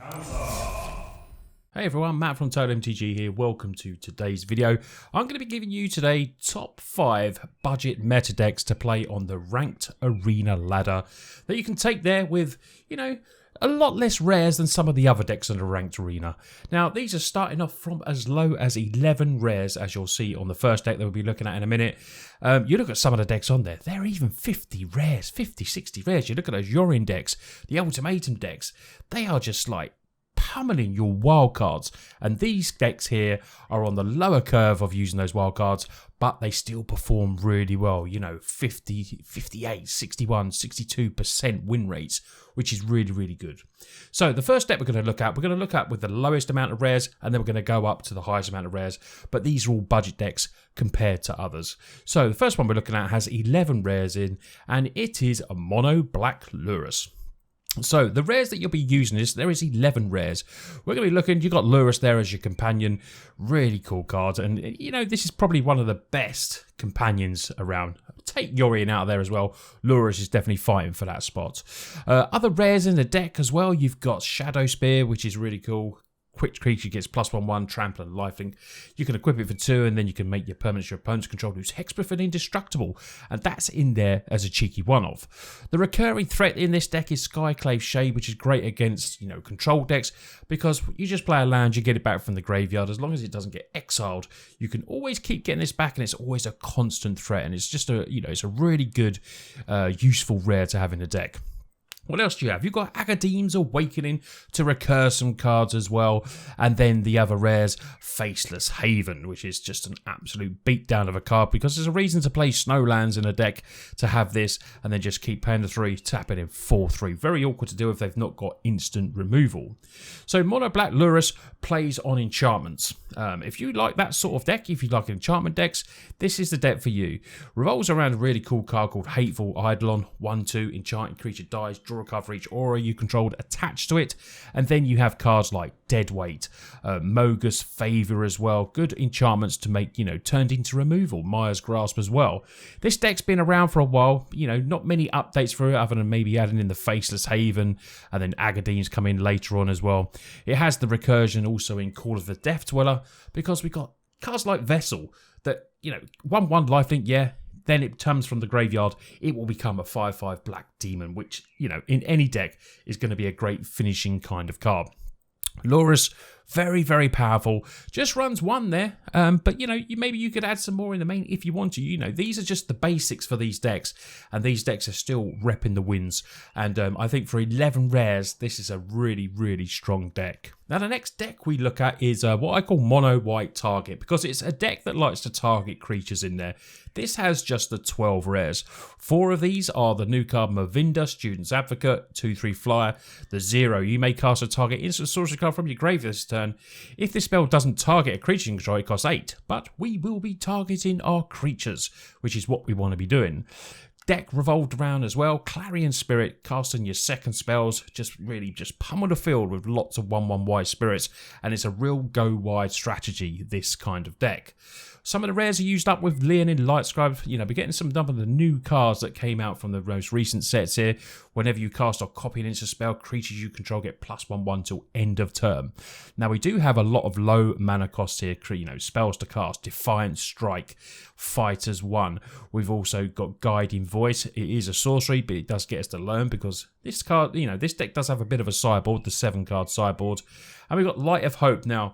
Hey everyone, Matt from Total MTG here. Welcome to today's video. I'm going to be giving you today top 5 budget meta decks to play on the ranked arena ladder that you can take there with, a lot less rares than some of the other decks in the ranked arena. Now, these are starting off from as low as 11 rares, as you'll see on the first deck that we'll be looking at in a minute. You look at some of the decks on there, they're even 50 rares, 50, 60 rares. You look at those Yorin decks, the Ultimatum decks, they are just like pummeling your wildcards, and these decks here are on the lower curve of using those wildcards, but they still perform really well. 50, 58, 61, 62% win rates, which is really, really good. So the first deck we're going to look at with the lowest amount of rares, and then we're going to go up to the highest amount of rares, but these are all budget decks compared to others. So the first one we're looking at has 11 rares in, and it is a mono black Lurrus. So the rares that you'll be using there is 11 rares. We're going to be looking, you've got Lurrus there as your companion. Really cool cards. And, this is probably one of the best companions around. Take Yorin out of there as well. Lurrus is definitely fighting for that spot. Other rares in the deck as well. You've got Shadow Spear, which is really cool. Quick creature gets +1/+1, trample and lifelink. You can equip it for 2, and then you can make your permanent your opponent's control who's hexproof and indestructible. And that's in there as a cheeky one-off. The recurring threat in this deck is Skyclave Shade, which is great against, control decks, because you just play a land, you get it back from the graveyard. As long as it doesn't get exiled, you can always keep getting this back, and it's always a constant threat. And it's just it's a really good, useful rare to have in the deck. What else do you have? You've got Agadeem's Awakening to recur some cards as well. And then the other rares, Faceless Haven, which is just an absolute beatdown of a card, because there's a reason to play Snowlands in a deck to have this and then just keep paying the 3, tap it in 4/3. Very awkward to do if they've not got instant removal. So Mono Black Lurrus plays on enchantments. If you like that sort of deck, if you like enchantment decks, this is the deck for you. Revolves around a really cool card called Hateful Eidolon. 1/2, enchanting creature dies, draw a card for each aura you controlled attached to it. And then you have cards like Deadweight, Mogis, Favor as well. Good enchantments to make, turned into removal. Maya's Grasp as well. This deck's been around for a while. Not many updates for it other than maybe adding in the Faceless Haven, and then Agadeem's come in later on as well. It has the recursion also in Call of the Death Dweller, because we got cards like Vessel that, 1/1 lifelink, yeah. Then it comes from the graveyard. It will become a 5/5 black demon, which, in any deck is going to be a great finishing kind of card. Lurrus, very, very powerful. Just runs 1 there. But, maybe you could add some more in the main if you want to. These are just the basics for these decks. And these decks are still repping the wins. And I think for 11 rares, this is a really, really strong deck. Now, the next deck we look at is what I call Mono White Target, because it's a deck that likes to target creatures in there. This has just the 12 rares. 4 of these are the new card Mavinda, Student's Advocate, 2/3 flyer. The 0, you may cast a target instant sorcery card from your graveyard this turn. If this spell doesn't target a creature you control, it costs 8, but we will be targeting our creatures, which is what we want to be doing. Deck revolved around as well. Clarion Spirit, casting your second spells, just pummel the field with lots of 1/1 wide spirits, and it's a real go wide strategy, this kind of deck. Some of the rares are used up with Leonin Lightscribe. We're getting some of the new cards that came out from the most recent sets here. Whenever you cast or copy an instant spell, creatures you control get +1/1 till end of term. Now, we do have a lot of low mana costs here, spells to cast. Defiant Strike, Fighters 1. We've also got Guiding Voice. It is a sorcery, but it does get us to learn, because this card, this deck does have a bit of a sideboard, the 7-card sideboard. And we've got Light of Hope. Now,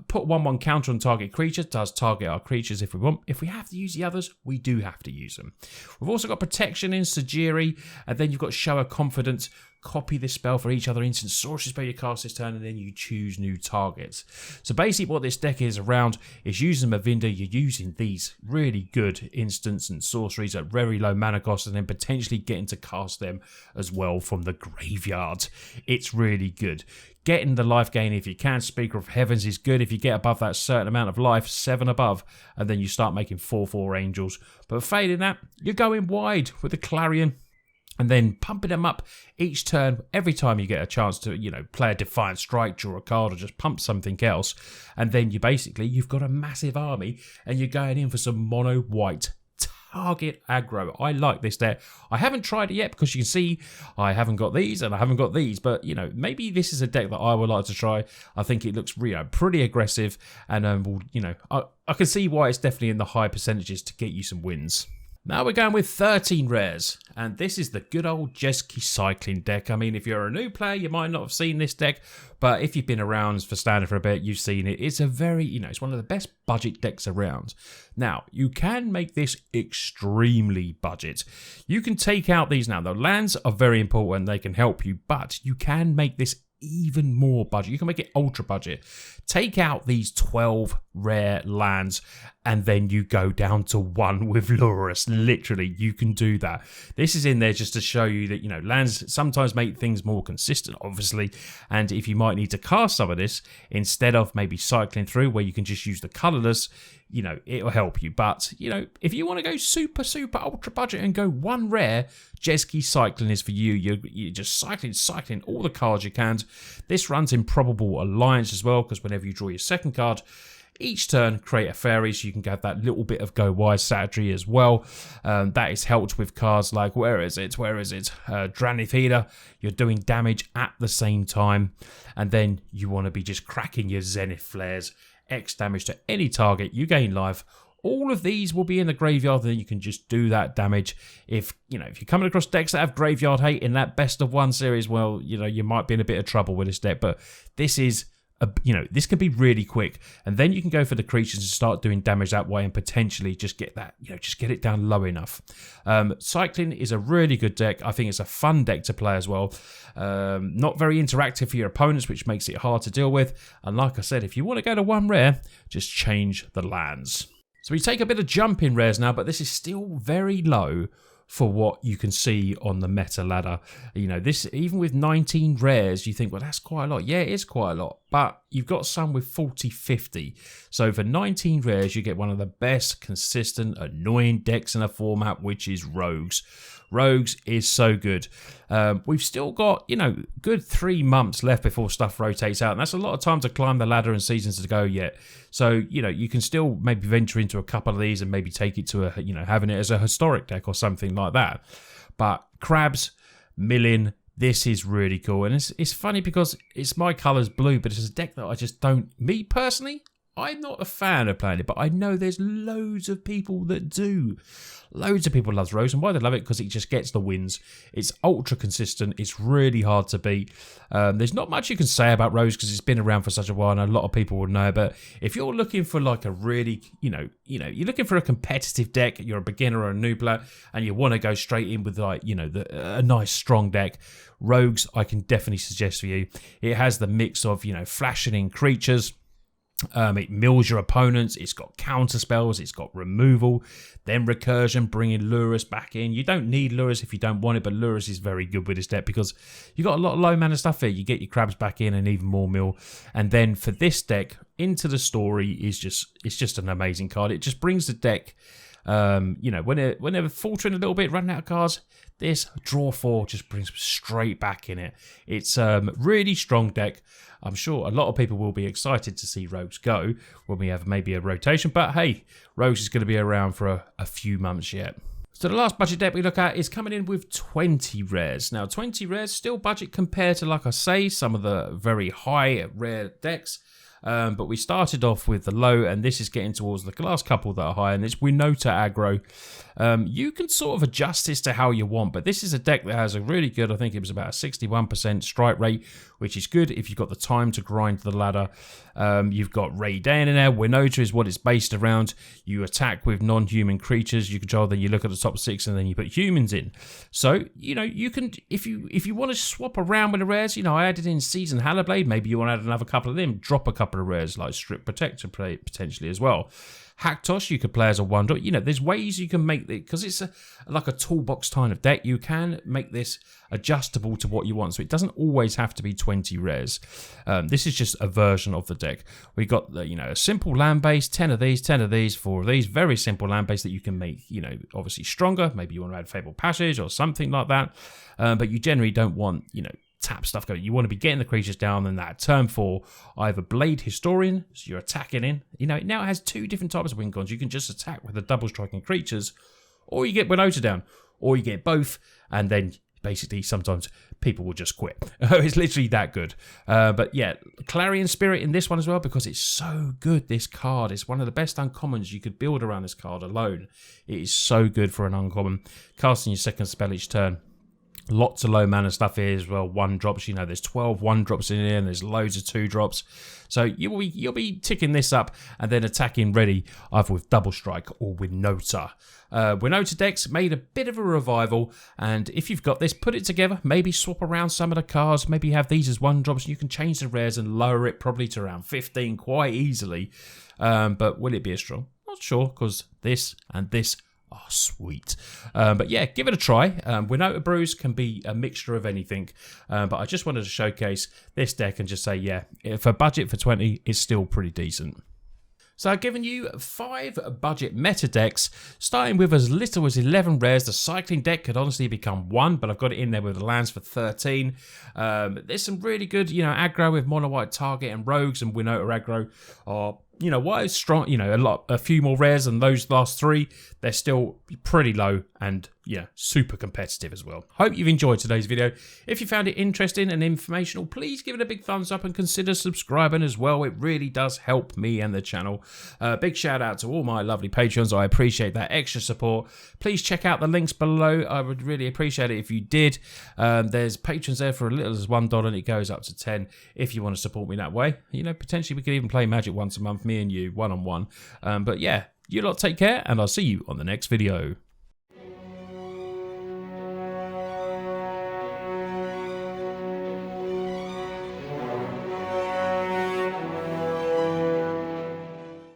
put 1/1 counter on target creature, does target our creatures if we want. If we have to use the others, we do have to use them. We've also got Protection in Sajiri, and then you've got Show of Confidence. Copy this spell for each other instant sorcery spell you cast this turn, and then you choose new targets. So basically what this deck is around is using Mavinda. You're using these really good instants and sorceries at very low mana cost, and then potentially getting to cast them as well from the graveyard. It's really good. Getting the life gain if you can, Speaker of Heavens, is good if you get above that certain amount of life, 7 above, and then you start making 4/4 angels. But failing that, you're going wide with the Clarion, and then pumping them up each turn. Every time you get a chance to, play a Defiant Strike, draw a card, or just pump something else, and then you've got a massive army, and you're going in for some mono white target aggro. I like this deck. I haven't tried it yet because you can see I haven't got these and I haven't got these, but you know, maybe this is a deck that I would like to try. I think it looks pretty aggressive, and you know, I can see why it's definitely in the high percentages to get you some wins. Now we're going with 13 rares, and this is the good old Jesky cycling deck. I mean, if you're a new player, you might not have seen this deck, but if you've been around for Standard for a bit, you've seen it. It's a very, you know, it's one of the best budget decks around. Now, you can make this extremely budget. You can take out these now. The lands are very important. They can help you, but you can make this even more budget. You can make it ultra budget. Take out these 12 rare lands and then you go down to 1 with Lurrus. Literally, you can do that. This is in there just to show you that, you know, lands sometimes make things more consistent, obviously, and if you might need to cast some of this instead of maybe cycling through where you can just use the colorless, you know, it'll help you. But, you know, if you want to go super ultra budget and go 1 rare, Jesky cycling is for you. You're just cycling all the cards you can. This runs in Probable Alliance as well, because whenever you draw your second card, each turn create a fairy, so you can get that little bit of go wide strategy as well. That is helped with cards like, where is it? Dranith Healer. You're doing damage at the same time, and then you want to be just cracking your Zenith Flares, X damage to any target, you gain life. All of these will be in the graveyard, then you can just do that damage. If you're coming across decks that have graveyard hate in that best of 1 series, well, you know, you might be in a bit of trouble with this deck, but this is this can be really quick, and then you can go for the creatures and start doing damage that way, and potentially just get that, just get it down low enough. Cycling is a really good deck. I think it's a fun deck to play as well. Not very interactive for your opponents, which makes it hard to deal with. And like I said, if you want to go to 1 rare, just change the lands. So we take a bit of jump in rares now, but this is still very low for what you can see on the meta ladder. You know, this, even with 19 rares, you think, well, that's quite a lot. Yeah, it is quite a lot, but you've got some with 40, 50. So for 19 rares, you get one of the best consistent, annoying decks in a format, which is Rogues. Rogues is so good. We've still got, good 3 months left before stuff rotates out, and that's a lot of time to climb the ladder and seasons to go yet. So, you can still maybe venture into a couple of these and maybe take it to having it as a historic deck or something like that. But Crabs, Millen, this is really cool. And it's funny because it's my colours blue, but it's a deck that I just don't, me personally, I'm not a fan of playing it, but I know there's loads of people that do. Loads of people love Rose, and why they love it, because it just gets the wins. It's ultra consistent. It's really hard to beat. There's not much you can say about Rose because it's been around for such a while, and a lot of people will know. But if you're looking for like a really, you're looking for a competitive deck, you're a beginner or a new player, and you want to go straight in with a nice strong deck, Rogues I can definitely suggest for you. It has the mix of flashing in creatures. It mills your opponents, it's got counter spells, it's got removal, then recursion, bringing Lurrus back in. You don't need Lurrus if you don't want it, but Lurrus is very good with this deck because you got a lot of low mana stuff here. You get your crabs back in and even more mill. And then for this deck, Into the Story is just an amazing card. It just brings the deck, whenever faltering a little bit, running out of cards, this draw 4 just brings straight back in it. It's really strong deck. I'm sure a lot of people will be excited to see Rogues go when we have maybe a rotation. But hey, Rogues is going to be around for a few months yet. So the last budget deck we look at is coming in with 20 rares. Now 20 rares, still budget compared to, like I say, some of the very high rare decks. But we started off with the low, and this is getting towards the last couple that are high, and it's Winota aggro. You can sort of adjust this to how you want, but this is a deck that has a really good, I think it was about a 61% strike rate, which is good if you've got the time to grind the ladder. You've got Ray Dan in there. Winota is what it's based around. You attack with non-human creatures you control, then you look at the top 6 and then you put humans in. So, you can, if you want to swap around with the rares, I added in Seasoned Hallerblade, maybe you want to add another couple of them, drop a couple of rares like Strip Protector potentially as well. Haktos you could play as a 1-drop. There's ways you can make it, because it's like a toolbox kind of deck. You can make this adjustable to what you want, so it doesn't always have to be 20 rares. This is just a version of the deck. We got a simple land base, 10 of these, 10 of these, 4 of these, very simple land base that you can make obviously stronger. Maybe you want to add Fabled Passage or something like that, but you generally don't want tap stuff going. You want to be getting the creatures down, and that turn 4, either Blade Historian, so you're attacking in. It now has 2 different types of win cons. You can just attack with the double striking creatures, or you get Winota down, or you get both, and then basically sometimes people will just quit. It's literally that good. But yeah, Clarion Spirit in this one as well, because it's so good, this card. It's one of the best uncommons you could build around this card alone. It is so good for an uncommon. Casting your second spell each turn. Lots of low mana stuff here as well. 1-drops, you know, there's 12 1-drops in here, and there's loads of 2-drops. So you'll be ticking this up and then attacking ready either with Double Strike or with Winota. Winota decks made a bit of a revival, and if you've got this, put it together. Maybe swap around some of the cards. Maybe have these as 1-drops. You can change the rares and lower it probably to around 15 quite easily. But will it be as strong? Not sure, because this and this are sweet. But yeah, give it a try. Winota Brews can be a mixture of anything. But I just wanted to showcase this deck and just say, yeah, for budget for 20, it's still pretty decent. So I've given you 5 budget meta decks, starting with as little as 11 rares. The cycling deck could honestly become 1, but I've got it in there with the lands for 13. There's some really good, you know, aggro with mono white target and rogues, and Winota aggro are, you know, why is strong, you know, a few more rares than those last 3. They're still pretty low and, yeah, super competitive as well. Hope you've enjoyed today's video. If you found it interesting and informational, please give it a big thumbs up and consider subscribing as well. It really does help me and the channel. Big shout out to all my lovely patrons. I appreciate that extra support. Please check out the links below. I would really appreciate it if you did. There's patrons there for as little as $1 and it goes up to 10 if you want to support me that way. You know, potentially we could even play Magic once a month, me and you, one-on-one. But yeah, you lot take care, and I'll see you on the next video.